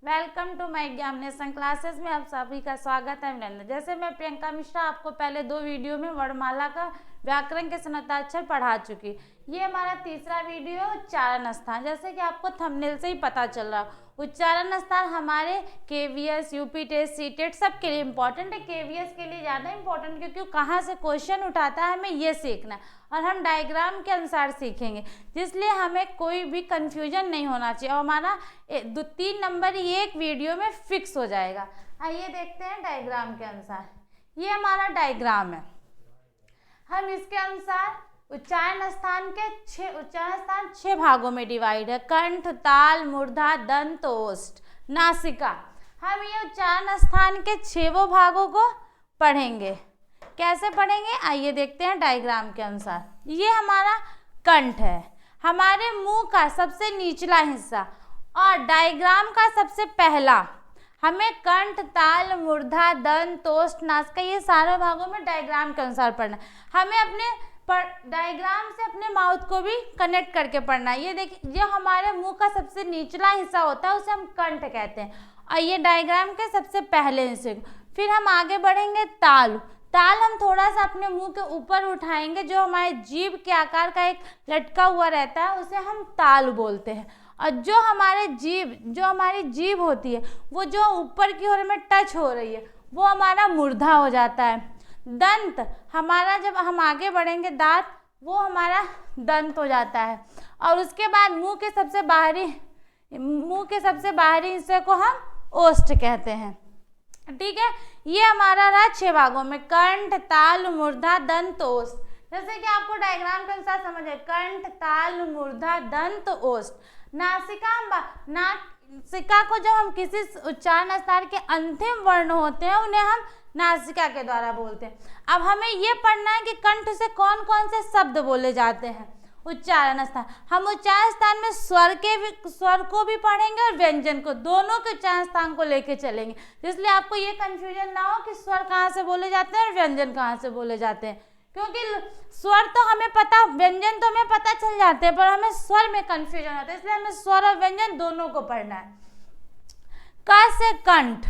Welcome to my examination classes में आप सभी का स्वागत है। अभिनंदन। जैसे मैं प्रियंका मिश्रा आपको पहले 2 वीडियो में वर्णमाला का व्याकरण के सनताक्षर पढ़ा चुकी। ये हमारा तीसरा वीडियो उच्चारण स्थान। जैसे कि आपको थंबनेल से ही पता चल रहा, उच्चारण स्थान हमारे KVS, UP test, C TET सबके लिए इंपॉर्टेंट है। केवीएस के लिए ज़्यादा इंपॉर्टेंट क्योंकि कहाँ से क्वेश्चन उठाता है हमें ये सीखना है और हम डायग्राम के अनुसार सीखेंगे, जिसलिए हमें कोई भी कंफ्यूजन नहीं होना चाहिए और हमारा 2-3 नंबर ये एक वीडियो में फिक्स हो जाएगा। आइए देखते हैं डायग्राम के अनुसार। ये हमारा डायग्राम है। हम इसके अनुसार उच्चारण स्थान 6 भागों में डिवाइड है। कंठ, ताल, मूर्धा, दंत, ओष्ठ, नासिका। हम ये उच्चारण स्थान के 6 भागों को पढ़ेंगे। कैसे पढ़ेंगे आइए देखते हैं डायग्राम के अनुसार। ये हमारा कंठ है, हमारे मुंह का सबसे निचला हिस्सा, और डायग्राम का सबसे पहला हमें कंठ, ताल, मूर्धा, दंत, ओष्ठ, नासिका ये सारे भागों में डायग्राम के अनुसार पढ़ना है। हमें अपने डायग्राम से अपने माउथ को भी कनेक्ट करके पढ़ना है। ये देखिए, जो हमारे मुंह का सबसे निचला हिस्सा होता है उसे हम कंठ कहते हैं, और ये डायग्राम के सबसे पहले हिस्से। फिर हम आगे बढ़ेंगे। ताल हम थोड़ा सा अपने मुंह के ऊपर उठाएंगे, जो हमारे जीभ के आकार का एक लटका हुआ रहता है उसे हम ताल बोलते हैं। और जो हमारी जीभ होती है वो जो ऊपर की ओर में टच हो रही है वो हमारा मूर्धा हो जाता है। दंत हमारा, जब हम आगे बढ़ेंगे दांत, वो हमारा दंत हो जाता है। और उसके बाद मुंह के सबसे बाहरी हिस्से को हम ओष्ठ कहते हैं। ठीक है, ये हमारा रहा 6 भागों में, कंठ, ताल, मूर्धा, दंत, ओष्ठ। जैसे कि आपको डायग्राम के अनुसार समझ है, कंठ, ताल, मूर्धा, दंत, ओष्ठ। नासिका को जब हम किसी उच्चारण स्थान के अंतिम वर्ण होते हैं उन्हें हम नासिका के द्वारा बोलते हैं। अब हमें ये पढ़ना है कि कंठ से कौन कौन से शब्द बोले जाते हैं उच्चारण स्थान। हम उच्चारण स्थान में स्वर को भी पढ़ेंगे और व्यंजन को, दोनों के उच्चारण स्थान को लेके चलेंगे, इसलिए आपको ये कंफ्यूजन ना हो कि स्वर कहाँ से बोले जाते हैं और व्यंजन कहाँ से बोले जाते हैं, क्योंकि स्वर तो हमें पता, व्यंजन तो हमें पता चल जाते हैं, पर हमें स्वर में कंफ्यूजन होता है, इसलिए हमें स्वर और व्यंजन दोनों को पढ़ना है। क से कंठ,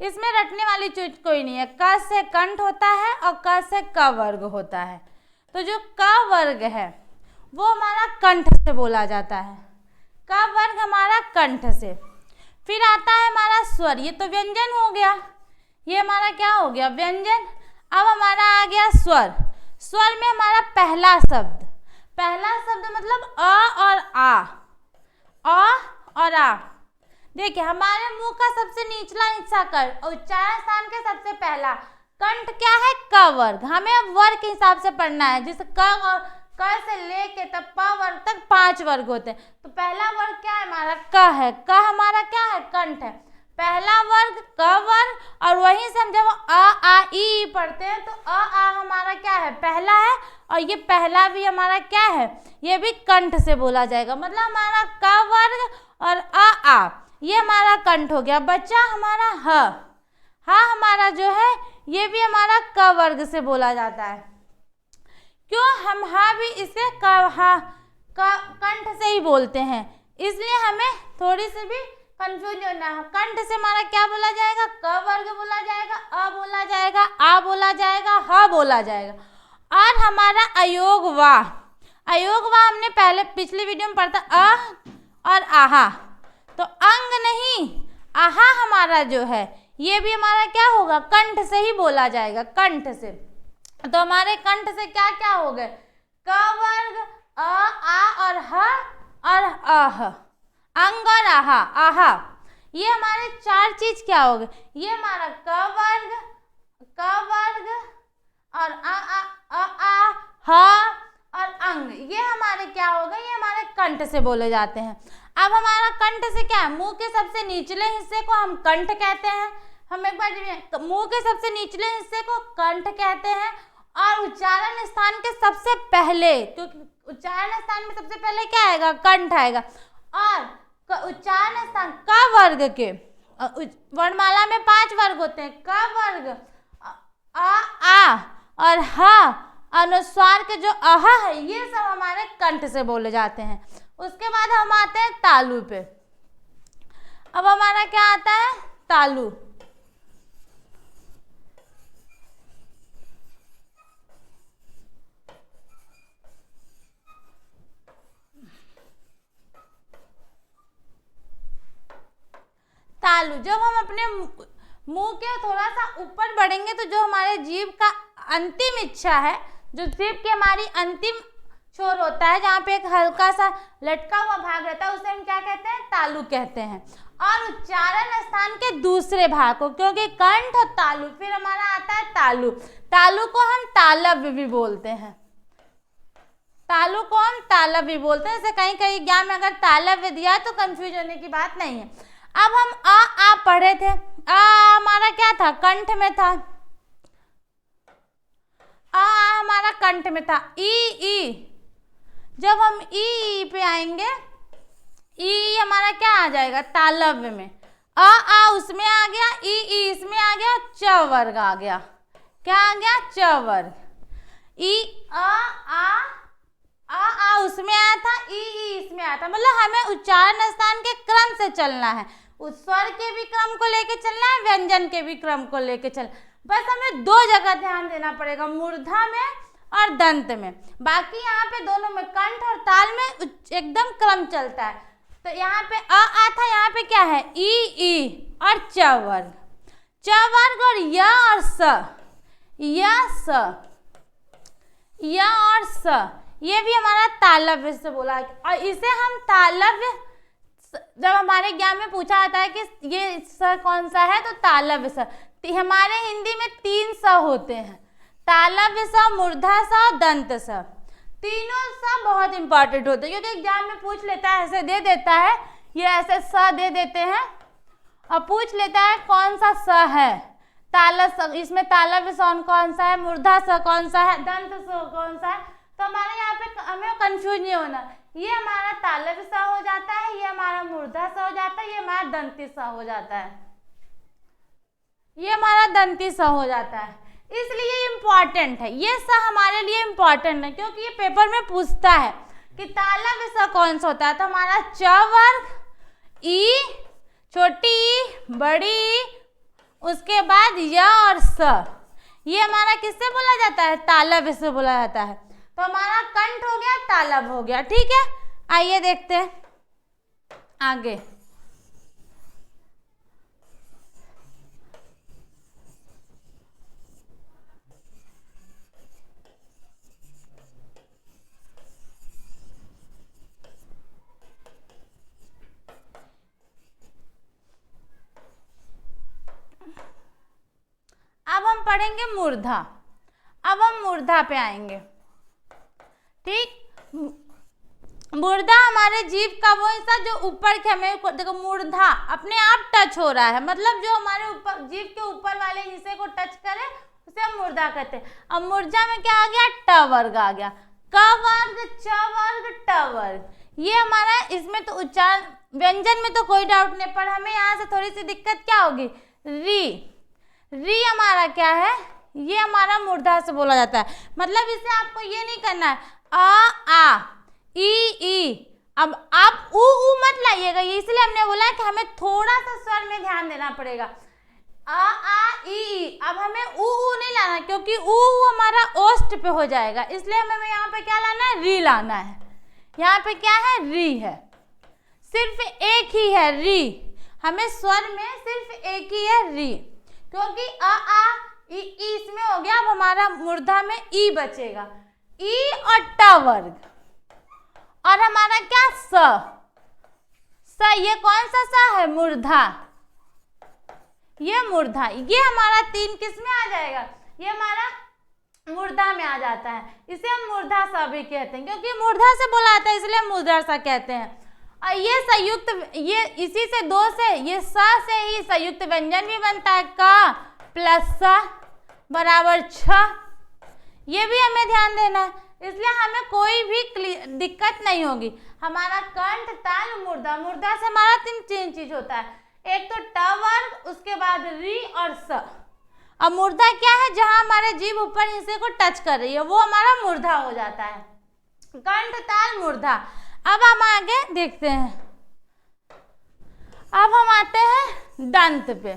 इसमें रटने वाली चीज कोई नहीं है। क से कंठ होता है और क से क वर्ग होता है। तो जो क वर्ग है वो हमारा कंठ से बोला जाता है। क वर्ग हमारा कंठ से। फिर आता है हमारा स्वर, ये तो व्यंजन हो गया, ये हमारा क्या हो गया, व्यंजन। अब हमारा आ गया स्वर। स्वर में हमारा पहला शब्द मतलब अ और आ। देखिए, हमारे मुंह का सबसे निचला हिस्सा कर, उच्चारण स्थान के सबसे पहला कंठ क्या है, क वर्ग। हमें वर्ग के हिसाब से पढ़ना है, जिसे क से लेके तब प वर्ग तक 5 वर्ग होते हैं। तो पहला वर्ग क्या है हमारा, क है। क हमारा क्या है, कंठ है। पहला वर्ग क वर्ग, और वहीं से हम जब आ ई पढ़ते हैं तो आ हमारा क्या है, पहला है, और ये पहला भी हमारा क्या है, ये भी कंठ से बोला जाएगा। मतलब हमारा क वर्ग और आ ये हमारा कंठ हो गया। बच्चा हमारा ह हमारा जो है ये भी हमारा क वर्ग से बोला जाता है। क्यों, हम भी इसे कंठ से ही बोलते हैं, इसलिए हमें थोड़ी सी भी कंफ्यूजन ना हो। कंठ से हमारा क्या बोला जाएगा, क वर्ग बोला जाएगा, अ बोला जाएगा, आ बोला जाएगा, ह बोला जाएगा। और हमारा अयोग वाह हमने पहले पिछली वीडियो में पढ़ा था, अ और आहा। तो अंग नहीं, आहा हमारा जो है ये भी हमारा क्या होगा, कंठ से ही बोला जाएगा, कंठ से। तो हमारे कंठ से क्या क्या हो गए, क वर्ग, अ, आ और ह और अह, अंग और आहा। ये हमारे 4 चीज क्या हो गए, ये हमारा क वर्ग और ह और अंग, ये हमारे क्या हो गए, ये हमारे कंठ से बोले जाते हैं। अब हमारा कंठ से क्या है, मुंह के सबसे निचले हिस्से को हम कंठ कहते हैं। हम एक बार मुंह के सबसे निचले हिस्से को कंठ कहते हैं। और उच्चारण स्थान के सबसे पहले, क्योंकि उच्चारण स्थान में सबसे पहले क्या आएगा, कंठ आएगा। और उच्चारण स्थान क वर्ग के, वर्णमाला में 5 वर्ग होते हैं, क वर्ग, आ और ह, अनुस्वार के जो अह है ये सब हमारे कंठ से बोले जाते हैं। उसके बाद हम आते हैं तालु पे। अब हमारा क्या आता है, तालु। तालु। जब हम अपने मुंह के थोड़ा सा ऊपर बढ़ेंगे तो जो हमारे जीभ का अंतिम इच्छा है, जो जीभ की हमारी अंतिम छोर होता है, जहाँ पे एक हल्का सा लटका हुआ भाग रहता है, उसे हम क्या कहते हैं, तालु कहते हैं। और उच्चारण स्थान के दूसरे भाग को, क्योंकि कंठ और तालु, फिर हमारा आता है तालु। तालु को हम तालव्य भी बोलते हैं। तालु को हम तालव्य भी बोलते हैं। जैसे कहीं कहीं एग्जाम में अगर तालव्य दिया तो कंफ्यूज होने की बात नहीं है। अब हम आ पढ़े थे, आ हमारा क्या था, कंठ में था। आ हमारा कंठ में था। ई जब हम ई पे आएंगे, ई हमारा क्या आ जाएगा, तालव्य में। आ उसमें आ गया, ई इसमें आ गया, च वर्ग आ गया। क्या आ गया, च वर्ग। ई आ उसमें आया था, ई इसमें आया था। मतलब हमें उच्चारण स्थान के क्रम से चलना है, उस स्वर के भी क्रम को लेके चलना है, व्यंजन के भी क्रम को लेके चलना। बस हमें दो जगह ध्यान देना पड़ेगा, मूर्धा में और दंत में। बाकी यहाँ पे दोनों में, कंठ और ताल में एकदम क्रम चलता है। तो यहाँ पे आ था, यहाँ पे क्या है, ई और च वर्ग। च वर्ग और य और स, य और स, ये भी हमारा तालव्य से बोला है। और इसे हम तालव्य, जब हमारे ज्ञान में पूछा जाता है कि ये स कौन सा है, तो तालव्य स। हमारे हिंदी में 3 स होते हैं, तालव्य स, मूर्धा स और दंत स। तीनों स बहुत इंपॉर्टेंट होते हैं, क्योंकि एग्जाम में पूछ लेता है, ऐसे दे देता है, ये ऐसे स दे देते हैं और पूछ लेता है कौन सा स है। इसमें तालव्य स कौन सा है, मूर्धा स कौन सा है, दंत स कौन सा है। तो हमारे यहाँ पे हमें कंफ्यूज नहीं होना, ये हमारा तालव्य स हो जाता है, ये हमारा मूर्धा स हो जाता है, ये हमारा दंती स हो जाता है, ये हमारा दंती स हो जाता है। इसलिए इम्पॉर्टेंट है, ये स हमारे लिए इम्पॉर्टेंट है, क्योंकि ये पेपर में पूछता है कि तालव्य स कौन सा होता है। तो हमारा च वर्ग, ई, छोटी ई, बड़ी ई, उसके बाद य और स, ये हमारा किससे बोला जाता है, तालव्य से बोला जाता है। तो हमारा कंठ हो गया, तालव्य हो गया। ठीक है, आइए देखते हैं आगे। अब हम पढ़ेंगे मूर्धा। अब हम मूर्धा पे आएंगे। ठीक, मूर्धा हमारे जीभ का वो हिस्सा जो ऊपर के, हमें देखो मूर्धा अपने आप टच हो रहा है, मतलब जो हमारे ऊपर जीभ के ऊपर वाले हिस्से को टच करे उसे हम मूर्धा कहते हैं। अब मूर्धा में क्या आ गया, ट वर्ग आ गया। क वर्ग, च वर्ग, ट वर्ग, ये हमारा, इसमें तो उच्चारण व्यंजन में तो कोई डाउट नहीं, पर हमें यहाँ से थोड़ी सी दिक्कत क्या होगी, री हमारा क्या है, ये हमारा मूर्धा से बोला जाता है। मतलब इसे आपको ये नहीं करना है आ ई। अब आप ऊ मत लाइएगा, इसलिए हमने बोला है कि हमें थोड़ा सा स्वर में ध्यान देना पड़ेगा। आ ई। अब हमें ऊ नहीं लाना, क्योंकि ऊ हमारा ओष्ठ पे हो जाएगा, इसलिए हमें यहाँ पे क्या लाना है, री लाना है। यहाँ पे क्या है, री है, सिर्फ एक ही है री, हमें स्वर में सिर्फ एक ही है री, क्योंकि आ ई इसमें हो गया। अब हमारा मूर्धा में ई बचेगा, ई और ट वर्ग, और हमारा क्या, स, ये कौन सा स है, मूर्धा, ये मूर्धा, ये हमारा 3 किस में आ जाएगा, ये हमारा मूर्धा में आ जाता है। इसे हम मूर्धा सा भी कहते हैं, क्योंकि मूर्धा से बोला जाता है, इसलिए हम मूर्धा सा कहते हैं। और ये संयुक्त, ये इसी से 2 से, ये स से ही संयुक्त व्यंजन भी बनता है, क प्लस स बराबर 6, ये भी हमें ध्यान देना है, इसलिए हमें कोई भी दिक्कत नहीं होगी। हमारा कंठ, ताल, मूर्धा, मूर्धा से हमारा 3 चीज होता है, एक तो ट वर्ग, उसके बाद री और स। अब मूर्धा क्या है, जहां हमारे जीभ ऊपर हिस्से को टच कर रही है, वो हमारा मूर्धा हो जाता है, कंठ, ताल, मूर्धा। अब हम आगे देखते हैं। अब हम आते हैं दंत पे।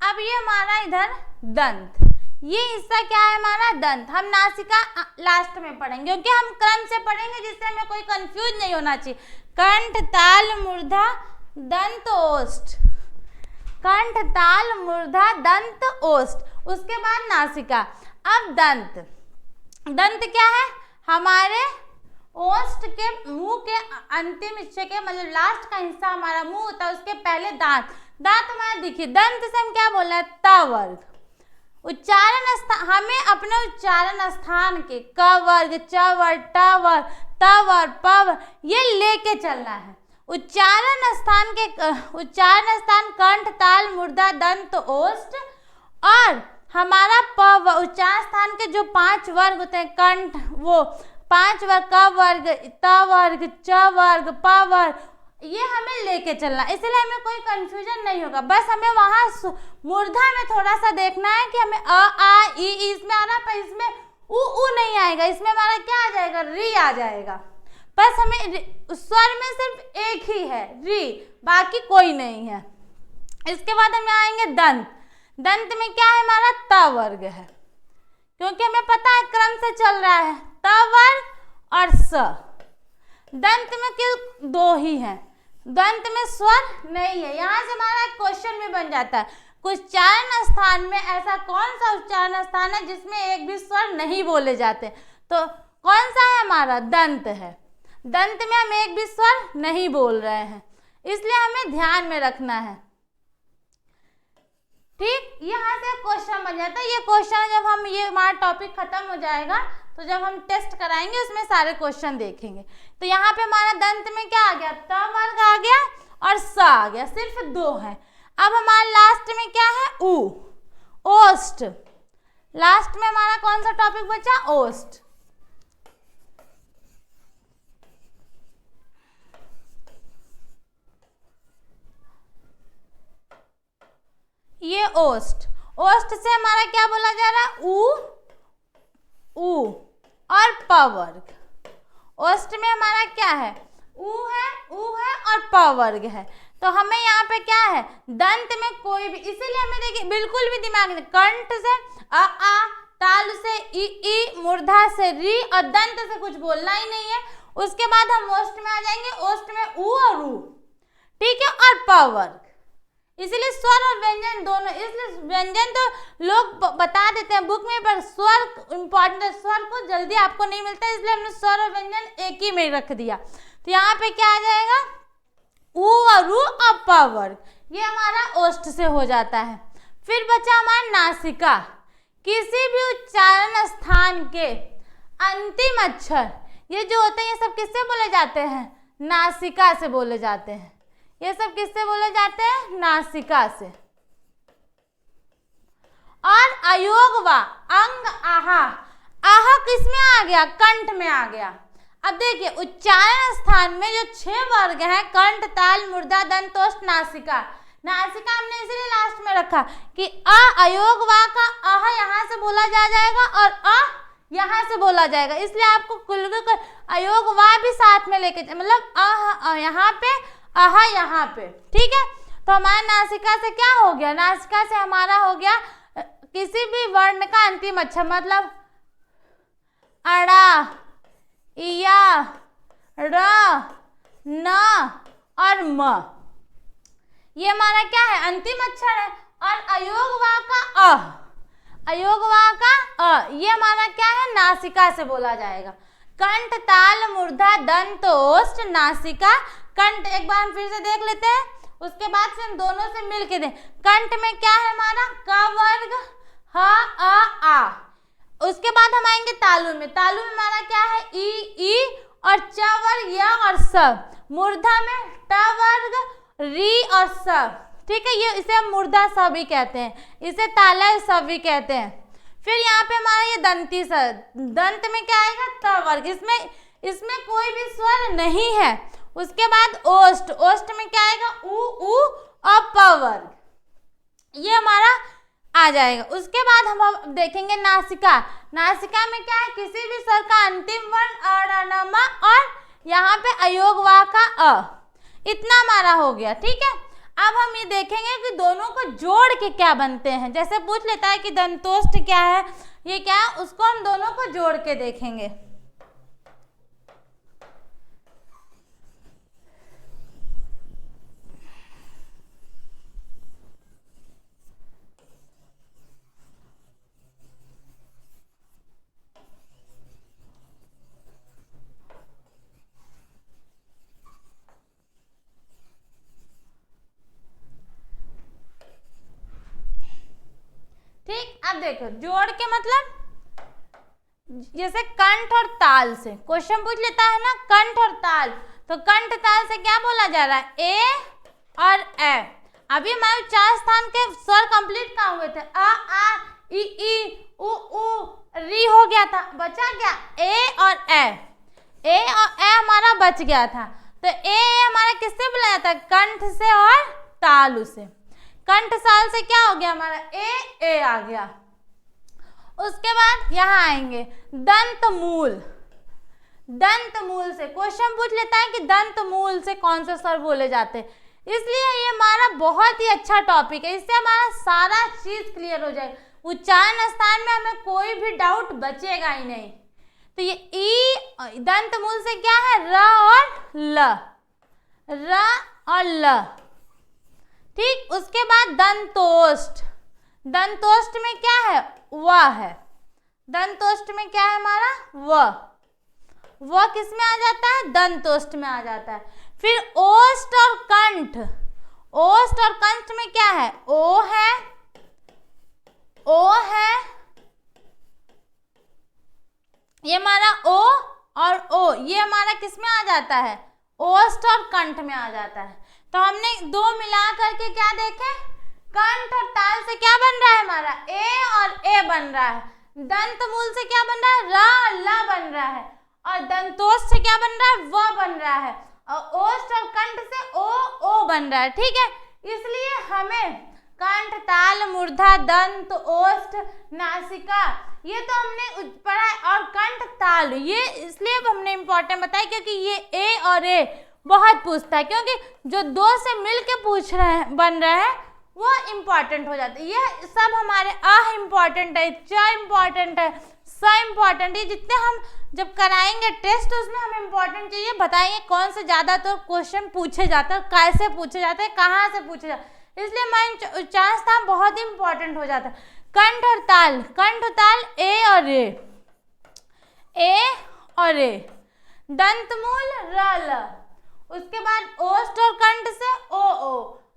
अब ये हमारा इधर दंत, ये हिस्सा क्या है हमारा दंत। हम नासिका लास्ट में पढ़ेंगे क्योंकि हम क्रम से पढ़ेंगे जिससे हमें कोई कंफ्यूज नहीं होना चाहिए। कंठ ताल मूर्धा दंत ओष्ठ, कंठ ताल मूर्धा दंत ओष्ठ, उसके बाद नासिका। अब दंत, दंत क्या है हमारे ओष्ठ के मुंह के अंतिम हिस्से के मतलब लास्ट का हिस्सा हमारा मुंह होता है, उसके पहले दांत, दांत हमारा देखिए दंत से हम क्या बोल रहे हैं त वर्ग। उच्चारण स्थान, हमें अपने उच्चारण स्थान के क वर्ग च वर्ग ट वर्ग त वर्ग प वर्ग ये लेके चलना है। उच्चारण स्थान के उच्चारण स्थान कंठ ताल मूर्धा दंत ओष्ठ, और हमारा प उच्चारण स्थान के जो 5 वर्ग होते हैं कंठ, वो 5 वर्ग क वर्ग त वर्ग च वर्ग प वर्ग, ये हमें लेके चलना, इसलिए हमें कोई कंफ्यूजन नहीं होगा। बस हमें वहाँ मूर्धा में थोड़ा सा देखना है कि हमें अ आ ई इसमें आ रहा है, पर इसमें उ नहीं आएगा, इसमें हमारा क्या आ जाएगा री आ जाएगा। बस हमें स्वर में सिर्फ एक ही है री, बाकी कोई नहीं है। इसके बाद हम आएंगे दंत। दंत में क्या है हमारा त वर्ग है, क्योंकि हमें पता है क्रम से चल रहा है त वर्ग और स। दंत में केवल 2 ही है, दंत में स्वर नहीं है। यहाँ से हमारा क्वेश्चन भी बन जाता है कुछ उच्चारण स्थान में ऐसा कौन सा उच्चारण स्थान है जिसमें एक भी स्वर नहीं बोले जाते, तो कौन सा है हमारा दंत है। दंत में हम एक भी स्वर नहीं बोल रहे हैं, इसलिए हमें ध्यान में रखना है। ठीक, यहाँ से क्वेश्चन बन जाता है। ये क्वेश्चन जब हम ये हमारा टॉपिक खत्म हो जाएगा तो जब हम टेस्ट कराएंगे उसमें सारे क्वेश्चन देखेंगे। तो यहाँ पे हमारा दंत में क्या आ गया त वर्ग आ गया और स आ गया, सिर्फ 2 है। अब हमारा लास्ट में क्या है उ, ओष्ठ। लास्ट में हमारा कौन सा टॉपिक बचा ओष्ठ। ये ओष्ठ, ओष्ठ से हमारा क्या बोला जा रहा है उ और प वर्ग। ओष्ठ में हमारा क्या है उ है और प वर्ग है। तो हमें यहाँ पे क्या है दंत में कोई भी, इसीलिए हमें देखिए बिल्कुल भी दिमाग में कंठ से अ आ, ताल से ई, मूर्धा से री और दंत से कुछ बोलना ही नहीं है। उसके बाद हम ओष्ठ में आ जाएंगे, ओष्ठ में उ और उ, ठीक है, और प वर्ग। इसीलिए स्वर और व्यंजन दोनों, इसलिए व्यंजन तो लोग बता देते हैं बुक में, पर स्वर इंपॉर्टेंट है, स्वर को जल्दी आपको नहीं मिलता है, इसलिए हमने स्वर और व्यंजन एक ही में रख दिया। तो यहाँ पे क्या आ जाएगा उ और उ और प वर्ग, ये हमारा ओष्ठ से हो जाता है। फिर बचा हमारा नासिका। किसी भी उच्चारण स्थान के अंतिम अक्षर ये जो होते हैं ये सब किससे बोले जाते हैं नासिका से बोले जाते हैं। ये सब किससे बोले जाते हैं नासिका से। और अयोग वा अंग आहा, आहा किसमें आ गया कंठ में आ गया। अब देखिए उच्चारण स्थान में जो 6 वर्ग हैं कंठ ताल मूर्धा दंत ओष्ठ नासिका, नासिका हमने इसीलिए लास्ट में रखा कि अयोग वा का आह यहाँ से बोला जाएगा और अ यहाँ से बोला जाएगा, इसलिए आपको कुल अयोग वा भी साथ में लेके मतलब आह यहाँ पे आह यहाँ पे, ठीक है। तो हमारा नासिका से क्या हो गया, नासिका से हमारा हो गया किसी भी वर्ण का अंतिम अक्षर, मतलब अड़ा, इया, र, न और म, ये हमारा क्या है अंतिम अक्षर है। और अयोग वा का अयोग वा का ये हमारा क्या है नासिका से बोला जाएगा। कंठ ताल मूर्धा दंत ओष्ठ नासिका। कंठ एक बार हम फिर से देख लेते हैं, उसके बाद से हम दोनों से मिल के दें। कंठ में क्या है हमारा क वर्ग ह अ आ। उसके बाद हम आएंगे तालु में, तालु में हमारा क्या है ई और च वर्ग य और स। मूर्धा में ट वर्ग री और स, ठीक है, ये इसे हम मूर्धा स भी कहते हैं, इसे तालय स भी कहते हैं। फिर यहाँ पे हमारा ये दंती स, दंत में क्या आएगा त वर्ग, इसमें कोई भी स्वर नहीं है। उसके बाद ओष्ठ, ओष्ठ में क्या आएगा, उ और प वर्ग, ये हमारा आ जाएगा। उसके बाद हम अब देखेंगे नासिका। नासिका में क्या है, किसी भी स्वर का अंतिम वर्ण अ और यहाँ पे अयोग वा का अ, इतना हमारा हो गया। ठीक है, अब हम ये देखेंगे कि दोनों को जोड़ के क्या बनते हैं। जैसे पूछ लेता है कि दंतोष्ठ क्या है, ये क्या है, उसको हम दोनों को जोड़ के देखेंगे। ठीक, अब देखो जोड़ के मतलब जैसे कंठ और ताल से क्वेश्चन पूछ लेता है ना, कंठ और ताल, तो कंठ ताल से क्या बोला जा रहा है, ए और ए। अभी हमारे 4 स्थान के स्वर कंप्लीट कहाँ हुए थे, आ ई उ री हो गया था, बचा क्या ए और ए हमारा बच गया था। तो ए हमारा किससे बुलाया था, कंठ से और तालु से। कंठ साल से क्या हो गया हमारा, ए आ गया। उसके बाद यहाँ आएंगे दंत मूल। दंत मूल से क्वेश्चन पूछ लेता है कि दंत मूल से कौन से स्वर बोले जाते हैं, इसलिए ये हमारा बहुत ही अच्छा टॉपिक है, इससे हमारा सारा चीज क्लियर हो जाएगा। उच्चारण स्थान में हमें कोई भी डाउट बचेगा ही नहीं। तो ये ई दंत मूल से क्या है, र और ल। ठीक, उसके बाद दंतोष्ठ। दंतोष्ठ में क्या है, व है। दंतोष्ठ में क्या है हमारा, व किस में आ जाता है, दंतोष्ठ में आ जाता है। फिर ओष्ठ और कंठ। ओष्ठ और कंठ में क्या है, ओ है ये हमारा ओ और ओ, ये हमारा किस में आ जाता है, ओष्ठ और कंठ में आ जाता है। तो हमने दो मिला करके क्या देखे, कंठ और ताल से क्या बन रहा है हमारा, ए और ए बन रहा है। दंत मूल से क्या बन रहा है, रा और ला बन रहा है। और दंतोष्ठ से क्या बन रहा है, व बन रहा है। और ओष्ठ और कंठ से ओ बन रहा है। ठीक है, इसलिए हमें कंठ ताल मूर्धा दंत ओष्ठ नासिका ये तो हमने पढ़ा है, और कंठ ताल ये इसलिए हमने इम्पोर्टेंट बताया क्योंकि ये ए और ए बहुत पूछता है, क्योंकि जो दो से मिल के पूछ रहे हैं बन रहा है वो इम्पॉर्टेंट हो जाता है। ये सब हमारे अ इम्पॉर्टेंट है, च इम्पॉर्टेंट है, स इम्पॉर्टेंट है। जितने हम जब कराएंगे टेस्ट उसमें हमें इम्पॉर्टेंट चाहिए, बताइए कौन से ज़्यादातर क्वेश्चन पूछे जाते हैं, कैसे पूछे जाते हैं, कहाँ से पूछे जाते हैं, इसलिए हमारे उच्चारण स्थान बहुत इम्पॉर्टेंट हो जाता है। कंठ और ताल, कंठ ताल ए और ए, दंतमूल र ल, उसके बाद ओष्ठ और कंठ से ओ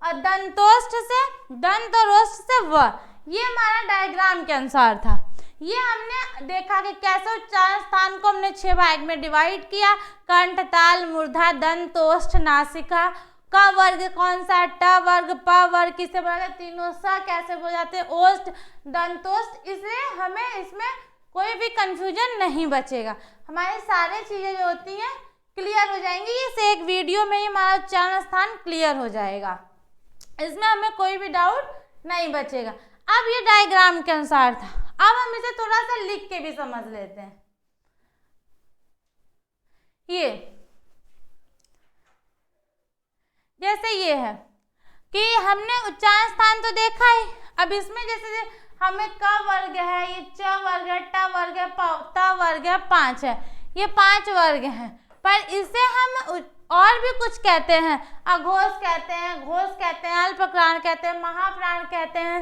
और दंतोष्ठ से दंत और ओष्ठ से व। ये हमारा डायग्राम के अनुसार था। ये हमने देखा कि कैसे उच्चारण स्थान को हमने 6 भाग में डिवाइड किया, कंठ ताल मूर्धा दंत ओष्ठ नासिका। क वर्ग कौन सा, ट वर्ग प वर्ग किसे बोला, तीनों सा कैसे हो जाते हैं, ओष्ठ दंतोष्ठ। इसलिए हमें इसमें कोई भी कंफ्यूजन नहीं बचेगा, हमारी सारी चीजें जो होती हैं क्लियर हो जाएंगी। इस एक वीडियो में ही हमारा उच्चारण स्थान क्लियर हो जाएगा, इसमें हमें कोई भी डाउट नहीं बचेगा। अब ये डायग्राम के अनुसार था, अब हम इसे थोड़ा सा लिख के भी समझ लेते हैं। ये जैसे ये है कि हमने उच्चारण स्थान तो देखा ही, अब इसमें जैसे हमें क वर्ग है, ये च वर्ग है, ट वर्ग है, त वर्ग है, 5 है, ये 5 वर्ग हैं। पर इसे हम और भी कुछ कहते हैं, अघोष कहते हैं, घोष कहते हैं, अल्प प्राण कहते हैं, महाप्राण कहते हैं,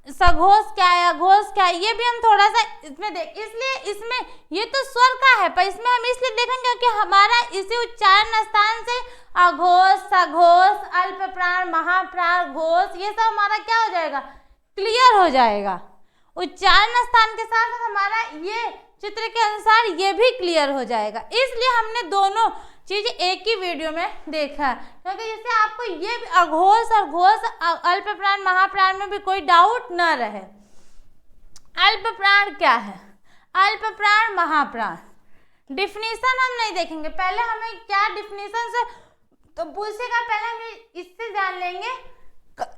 सघोष क्या है, अघोष क्या है, ये भी हम थोड़ा सा इसमें देख। इसलिए इसमें ये तो स्वर का है, पर इसमें हम इसलिए देखेंगे क्योंकि हमारा इसी उच्चारण स्थान से अघोष, सघोष, अल्प प्राण, महाप्राण, घोष ये सब हमारा क्या हो जाएगा, क्लियर हो जाएगा। उच्चारण स्थान के साथ साथ हमारा ये चित्र के अनुसार ये भी क्लियर हो जाएगा। इसलिए हमने दोनों चीज एक ही वीडियो में देखा है, क्योंकि जिससे आपको ये अघोष और घोष, अल्प प्राण, महाप्राण में भी कोई डाउट न रहे। अल्प प्राण क्या है, अल्प प्राण, महाप्राण, डिफिनीशन हम नहीं देखेंगे, पहले हमें क्या डिफिनीशन से तो पूछेगा, पहले हम इससे जान लेंगे,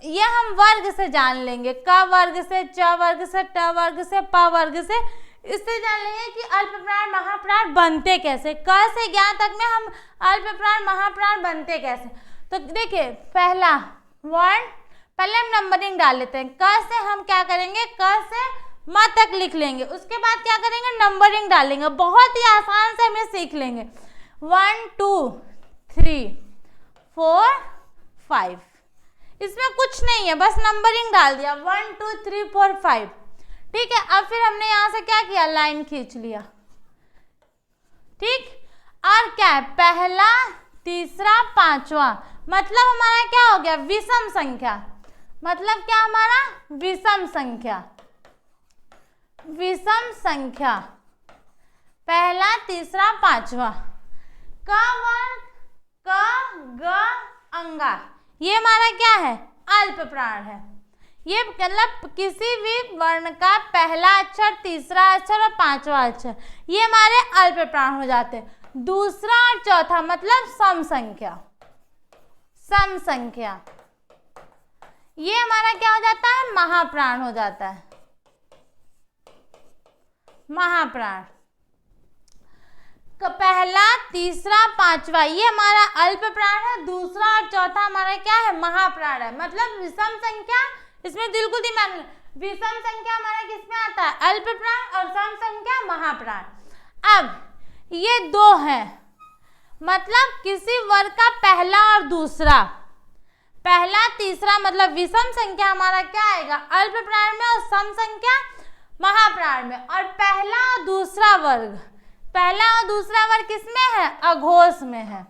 ये हम वर्ग से जान लेंगे, क वर्ग से, च वर्ग से, ट वर्ग से, प वर्ग से, इससे जान लेंगे कि अल्प प्राण महाप्राण बनते कैसे। क से ज्ञान तक में हम अल्प प्राण महाप्राण बनते कैसे। तो देखिए पहला वर्ण, पहले हम नंबरिंग डाल लेते हैं। क से हम क्या करेंगे, क से म तक लिख लेंगे, उसके बाद क्या करेंगे, नंबरिंग डालेंगे, बहुत ही आसान से हमें सीख लेंगे। 1 2 3 4 5, इसमें कुछ नहीं है, बस नंबरिंग डाल दिया 1 2 3 4 5। ठीक है, अब फिर हमने यहाँ से क्या किया, लाइन खींच लिया। ठीक, और क्या है, पहला तीसरा पांचवा, मतलब हमारा क्या हो गया, विषम संख्या। मतलब क्या हमारा, विषम संख्या। विषम संख्या पहला तीसरा पांचवा। क वर्ग, क ग अंगा, ये हमारा क्या है, अल्प प्राण है। ये मतलब किसी भी वर्ण का पहला अक्षर, तीसरा अक्षर और पांचवा अक्षर, ये हमारे अल्प प्राण हो जाते हैं। दूसरा और चौथा मतलब सम संख्या। सम संख्या ये हमारा क्या हो जाता है, महाप्राण हो जाता है। महाप्राण पहला तीसरा पांचवा ये हमारा अल्प प्राण है, दूसरा और चौथा हमारा क्या है, महाप्राण है। मतलब विषम संख्या, इसमें बिल्कुल दिमाग में, विषम संख्या हमारा किसमें आता है, अल्प प्राण, और सम संख्या महाप्राण। अब ये दो है, मतलब किसी वर्ग का पहला और दूसरा, पहला तीसरा मतलब विषम संख्या हमारा क्या आएगा, अल्प प्राण में, और सम संख्या महाप्राण में। और पहला और दूसरा वर्ग, पहला और दूसरा वर्ग किसमें है, अघोष में है।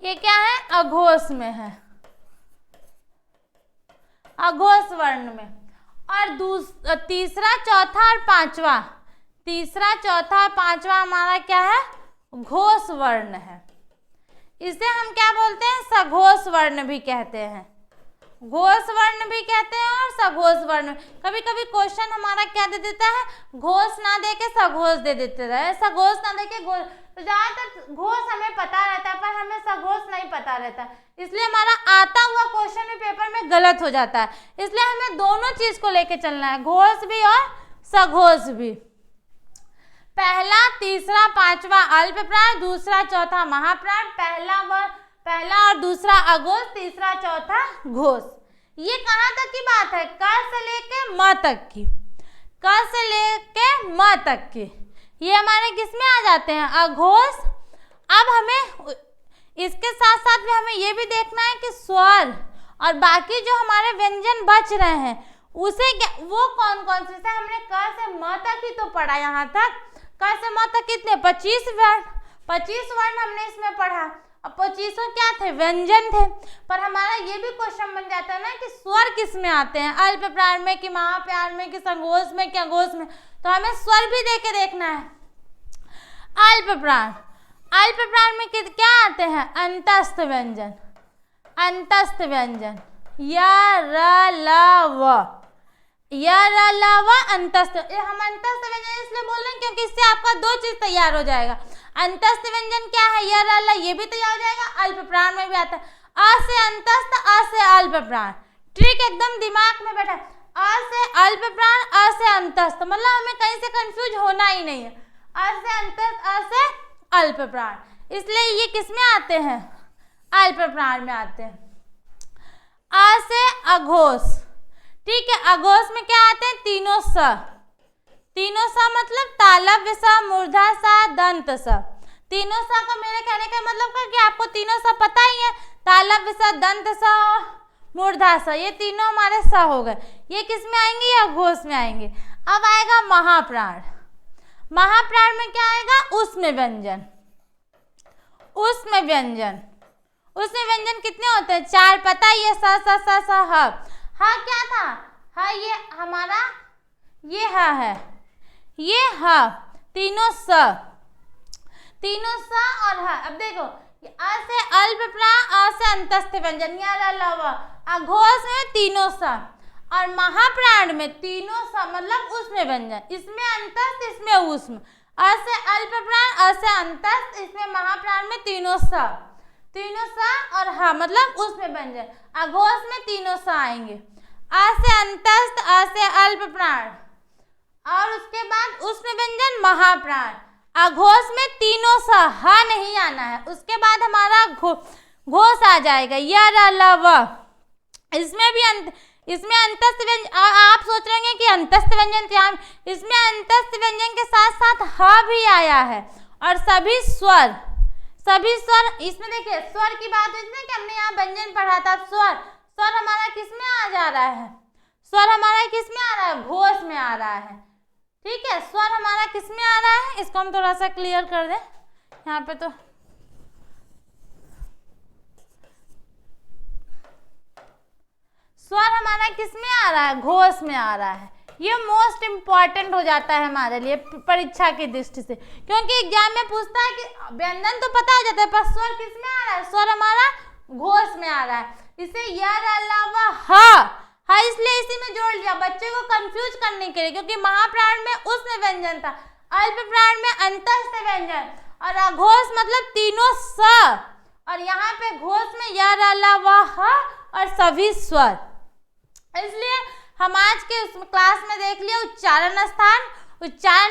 ये क्या है, अघोष में है, अघोष वर्ण में। और तीसरा चौथा और पांचवा, तीसरा चौथा और पांचवा हमारा क्या है, घोष वर्ण है। इसे हम क्या बोलते हैं, सघोष वर्ण भी कहते हैं। घोष वर्ण भी कहते हैं और सघोष वर्ण। कभी कभी क्वेश्चन हमारा क्या दे देता है, घोष ना दे के सघोष दे देते है, सघोष ना दे के घोष। तो ज्यादातर घोष हमें पता रहता है, पर हमें सघोष नहीं पता रहता, इसलिए हमारा आता हुआ क्वेश्चन में पेपर में गलत हो जाता है। इसलिए हमें दोनों चीज को लेके चलना है, घोष भी और सघोष भी। पहला तीसरा पांचवा अल्प प्राण, दूसरा चौथा महाप्राण, पहला और दूसरा अघोष, तीसरा चौथा घोष। ये कहाँ तक की बात है, क से लेके म तक की, क से लेके म तक की, ये हमारे किसमें आ जाते हैं, अघोष। अब हमें इसके साथ साथ में हमें ये भी देखना है कि स्वर और बाकी जो हमारे व्यंजन बच रहे हैं उसे वो कौन कौन से, हमने क से म तक ही तो पढ़ा, यहाँ तक क से म तक कितने, 25 वर्ण, 25 वर्ण हमने इसमें पढ़ा। अब 25 क्या थे, व्यंजन थे। पर हमारा ये भी क्वेश्चन बन जाता है ना कि स्वर किस में आते हैं, अल्प प्राण में कि महाप्राण में कि संघोष में कि अघोष में, तो हमें स्वर भी देके देखना है। अल्प प्राण, अल्प प्राण में क्या आते हैं, अंतस्थ व्यंजन, अंतस्थ व्यंजन, य र ल व, य र ल व अंतस्थ। हम अंतस्थ व्यंजन इसलिए बोल रहे हैं क्योंकि इससे आपका दो चीज तैयार हो जाएगा। अंतस्थ व्यंजन क्या है, य र ल, ये भी तैयार हो जाएगा, अल्प प्राण में भी आता है। अ से अंतस्थ, अ से अल्प प्राण, ट्रिक एकदम दिमाग में बैठा। अ से अल्प प्राण, अ से अंतस्थ, मतलब हमें कहीं से कंफ्यूज होना ही नहीं है। अ से अंतस्थ, अ से अल्प प्राण, इसलिए ये किस में आते हैं, अल्प प्राण में आते हैं। अ से अघोष, ठीक है, अघोष में क्या आते हैं, तीनों स, तीनों स मतलब तालव्य स, मूर्धा स, दंत स। तीनों स का मेरे कहने का मतलब कि आपको तीनों स पता ही है, तालव्य स, दंत स, मूर्धा स, ये तीनों हमारे स हो गए। ये किस में आएंगे, या घोष में आएंगे। अब आएगा महाप्राण, महाप्राण में क्या आएगा, उसमें व्यंजन, उसमें व्यंजन, उसमें व्यंजन कितने होते हैं, 4, पता ही है, स स स स ह। ह क्या था, ह ये हमारा, ये ह है, ये ह, तीनों स, तीनों स और ह। अब देखो अ से अल्प प्राण, अ से अंतस्थ व्यंजन, य र ल व, अघोष में तीनों स, और महाप्राण में तीनों स मतलब उसमें व्यंजन, इसमें अंतस्थ, इसमें ऊष्म। अ से अल्प प्राण, अ से अंतस्थ, इसमें महाप्राण में तीनों स और हा मतलब उसमें व्यंजन। अघोष में तीनों स आएंगे। अ से अंतस्थ, अ से अल्प प्राण और उसके बाद उसमें व्यंजन महाप्राण। अघोष में तीनों स, हा नहीं आना है। उसके बाद हमारा घोष आ जाएगा य र ल व। इसमें अंतस्थ व्यंजन, आप सोच रहे हैं कि अंतस्थ व्यंजन क्या है, इसमें अंतस्थ व्यंजन के साथ साथ ह भी आया है और सभी स्वर इसमें देखिए स्वर की बात हुई थी कि हमने यहाँ व्यंजन पढ़ा था। स्वर हमारा किस में आ जा रहा है, स्वर हमारा किस में आ रहा है, घोष में आ रहा है। ठीक है, स्वर हमारा किस में आ रहा है, इसको हम थोड़ा सा क्लियर कर दें यहाँ पे। तो स्वर हमारा किस में आ रहा है, घोष में आ रहा है। ये मोस्ट इंपॉर्टेंट हो जाता है हमारे लिए परीक्षा की दृष्टि से, क्योंकि एग्जाम में पूछता है कि व्यंजन तो पता हो जाता है पर स्वर किस में आ रहा है, स्वर हमारा घोष में आ रहा है। इसे य र ल व ह इसलिए इसी में जोड़ लिया बच्चे को कंफ्यूज करने के लिए, क्योंकि महाप्राण में उष्ण व्यंजन था, अल्प प्राण में अंतस्थ व्यंजन और अघोष मतलब तीनों स और यहाँ पे घोष में य र ल व ह और सभी स्वर। इसलिए हम आज के क्लास में देख लिया उच्चारण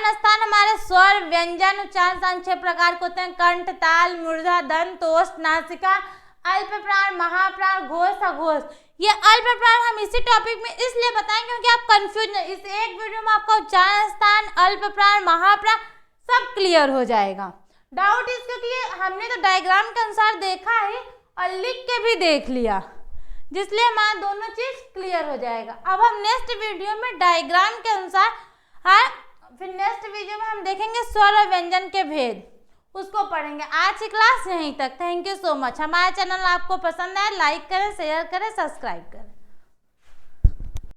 स्थान हमारे स्वर व्यंजन उच्चारण स्थान 6 प्रकार के होते हैं। कंठ, ताल, मूर्धा, दंत, ओष्ठ, नासिका, अल्प प्राण, महाप्राण, घोष, अघोष। ये अल्प प्राण हम इसी टॉपिक में इसलिए बताएं क्योंकि आप कंफ्यूज नहीं, इस एक वीडियो में आपका उच्चारण स्थान, अल्प प्राण, महाप्राण सब क्लियर हो जाएगा। डाउट इस क्योंकि हमने तो डायग्राम के अनुसार देखा है और लिख के भी देख लिया, जिसलिए हमारा दोनों चीज क्लियर हो जाएगा। अब हम नेक्स्ट वीडियो में डायग्राम के अनुसार फिर नेक्स्ट वीडियो में हम देखेंगे स्वर और व्यंजन के भेद, उसको पढ़ेंगे। आज की क्लास यहीं तक। Thank you so much. हमारा चैनल आपको पसंद आए लाइक करें, शेयर करें, सब्सक्राइब करें।